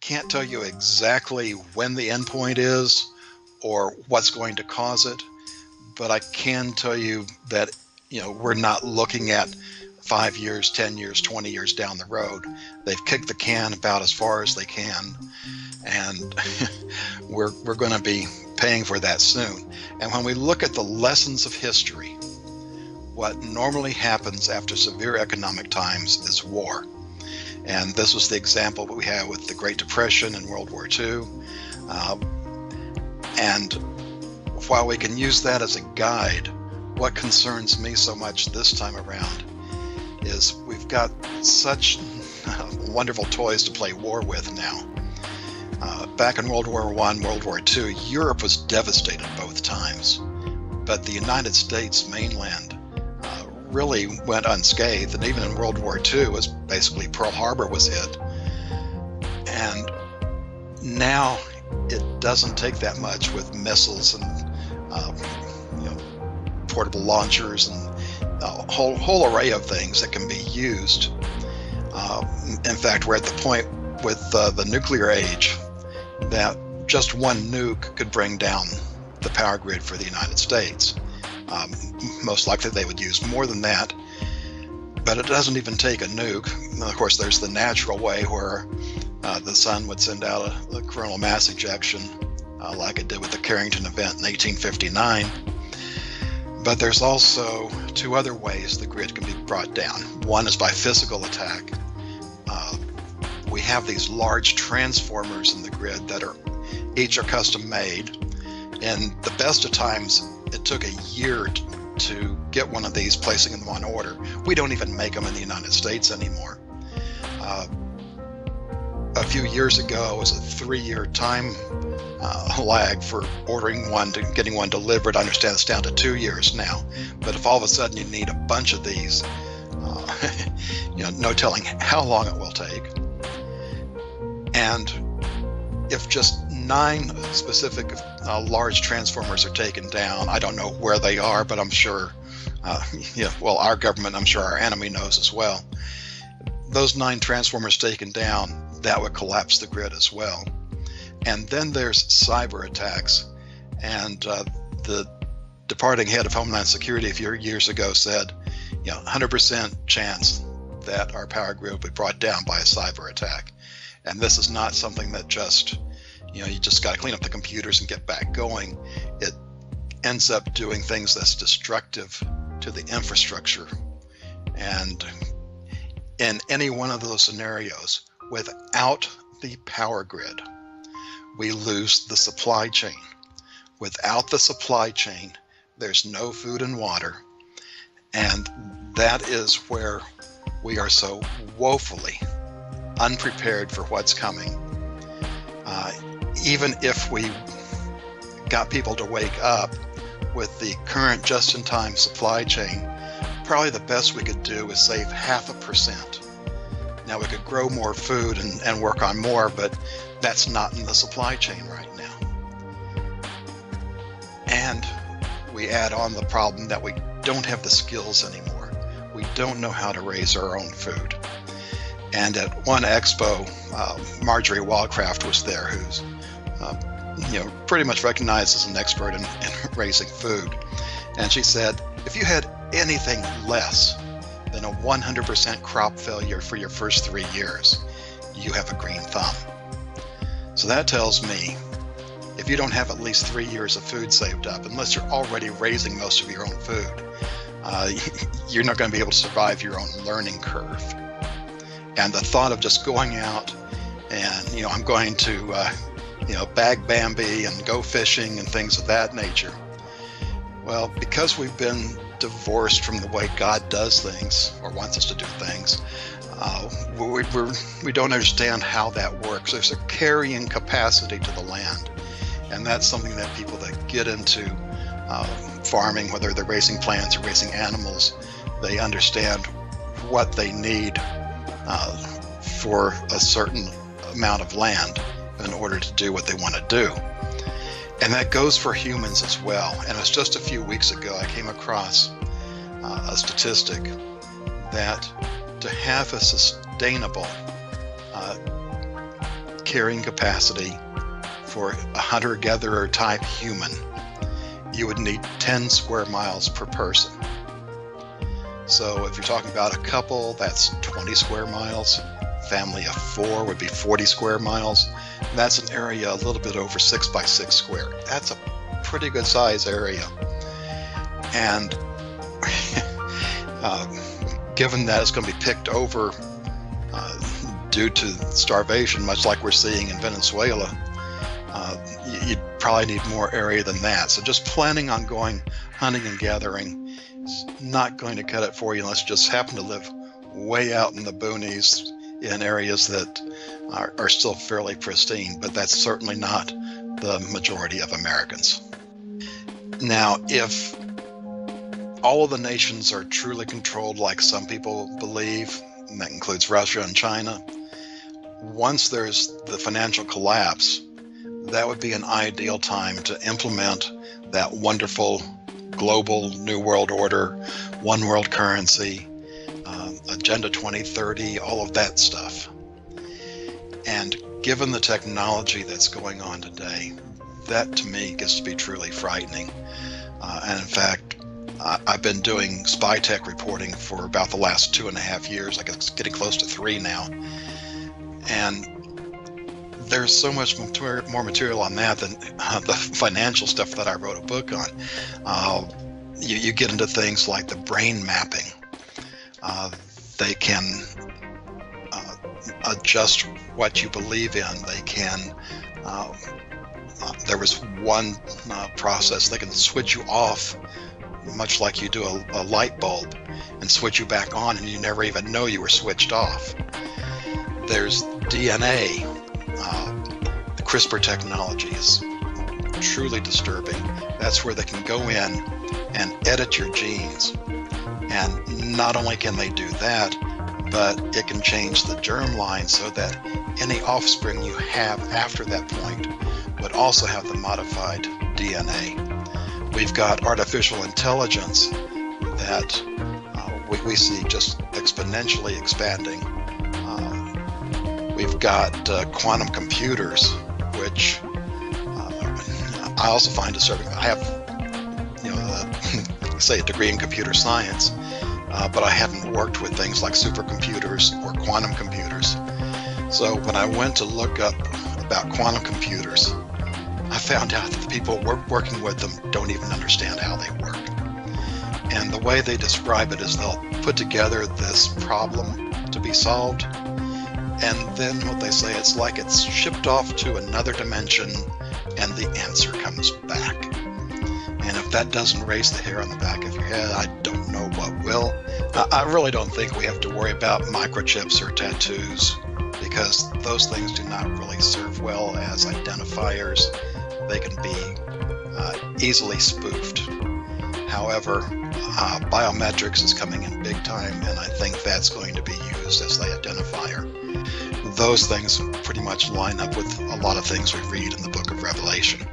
can't tell you exactly when the endpoint is or what's going to cause it, but I can tell you that we're not looking at 5 years, 10 years, 20 years down the road. They've kicked the can about as far as they can, and we're going to be paying for that soon. And when we look at the lessons of history, what normally happens after severe economic times is war. And this was the example that we had with the Great Depression and World War II. And while we can use that as a guide, what concerns me so much this time around is we've got such wonderful toys to play war with now. Back in World War I, World War II, Europe was devastated both times. But the United States mainland really went unscathed, and even in World War II, was basically Pearl Harbor was hit. And now it doesn't take that much with missiles and portable launchers and a whole array of things that can be used. In fact, we're at the point with the nuclear age that just one nuke could bring down the power grid for the United States. Most likely they would use more than that, but it doesn't even take a nuke. Of course, there's the natural way where the sun would send out a coronal mass ejection like it did with the Carrington event in 1859. But there's also two other ways the grid can be brought down. One is by physical attack. We have these large transformers in the grid that each are custom made. In the best of times, it took a year to get one of these, placing them on order. We don't even make them in the United States anymore. A few years ago, it was a 3-year time lag for ordering one to getting one delivered. I understand it's down to 2 years now. But if all of a sudden you need a bunch of these, no telling how long it will take. And if just 9 specific large transformers are taken down, I don't know where they are, but I'm sure, our government, I'm sure our enemy knows as well. Those 9 transformers taken down, that would collapse the grid as well. And then there's cyber attacks. And the departing head of Homeland Security a few years ago said, 100% chance that our power grid will be brought down by a cyber attack. And this is not something that just, you just got to clean up the computers and get back going. It ends up doing things that's destructive to the infrastructure. And in any one of those scenarios, without the power grid, we lose the supply chain. Without the supply chain, there's no food and water. And that is where we are so woefully unprepared for what's coming. Even if we got people to wake up with the current just-in-time supply chain, probably the best we could do is save 0.5%. Now, we could grow more food and work on more, but that's not in the supply chain right now. And we add on the problem that we don't have the skills anymore. We don't know how to raise our own food. And at one expo, Marjorie Wildcraft was there, who's pretty much recognized as an expert in raising food. And she said, if you had anything less than a 100% crop failure for your first 3 years, you have a green thumb. So that tells me, if you don't have at least 3 years of food saved up, unless you're already raising most of your own food, you're not going to be able to survive your own learning curve. And the thought of just going out and, I'm going to, bag Bambi and go fishing and things of that nature. Well, because we've been divorced from the way God does things, or wants us to do things, we don't understand how that works. There's a carrying capacity to the land. And that's something that people that get into farming, whether they're raising plants or raising animals, they understand what they need for a certain amount of land in order to do what they want to do. And that goes for humans as well. And it was just a few weeks ago I came across a statistic that to have a sustainable carrying capacity for a hunter-gatherer type human, you would need 10 square miles per person. So if you're talking about a couple, that's 20 square miles. Family of 4 would be 40 square miles. That's an area a little bit over 6 by 6 square. That's a pretty good size area. And given that it's going to be picked over due to starvation, much like we're seeing in Venezuela, you'd probably need more area than that. So just planning on going hunting and gathering is not going to cut it for you unless you just happen to live way out in the boonies in areas that are still fairly pristine, but that's certainly not the majority of Americans. Now, if all of the nations are truly controlled like some people believe, and that includes Russia and China, once there's the financial collapse, that would be an ideal time to implement that wonderful global New World Order, one world currency, Agenda 2030, all of that stuff. And given the technology that's going on today, that to me gets to be truly frightening. And in fact, I've been doing spy tech reporting for about the last 2.5 years. I guess it's getting close to 3 now. And there's so much more material on that than the financial stuff that I wrote a book on. You get into things like the brain mapping. They can adjust what you believe in. They can, there was one process, they can switch you off, much like you do a light bulb, and switch you back on and you never even know you were switched off. There's DNA. The CRISPR technology is truly disturbing. That's where they can go in and edit your genes. And not only can they do that, but it can change the germline so that any offspring you have after that point would also have the modified DNA. We've got artificial intelligence that we see just exponentially expanding. We've got quantum computers, which I also find disturbing. I have, say a degree in computer science, but I haven't worked with things like supercomputers or quantum computers. So when I went to look up about quantum computers, I found out that the people working with them don't even understand how they work. And the way they describe it is they'll put together this problem to be solved, and then what they say, it's like it's shipped off to another dimension and the answer comes back. And if that doesn't raise the hair on the back of your head, I don't know what will. I really don't think we have to worry about microchips or tattoos, because those things do not really serve well as identifiers. They can be easily spoofed. However, biometrics is coming in big time, and I think that's going to be used as the identifier. Those things pretty much line up with a lot of things we read in the book of Revelation.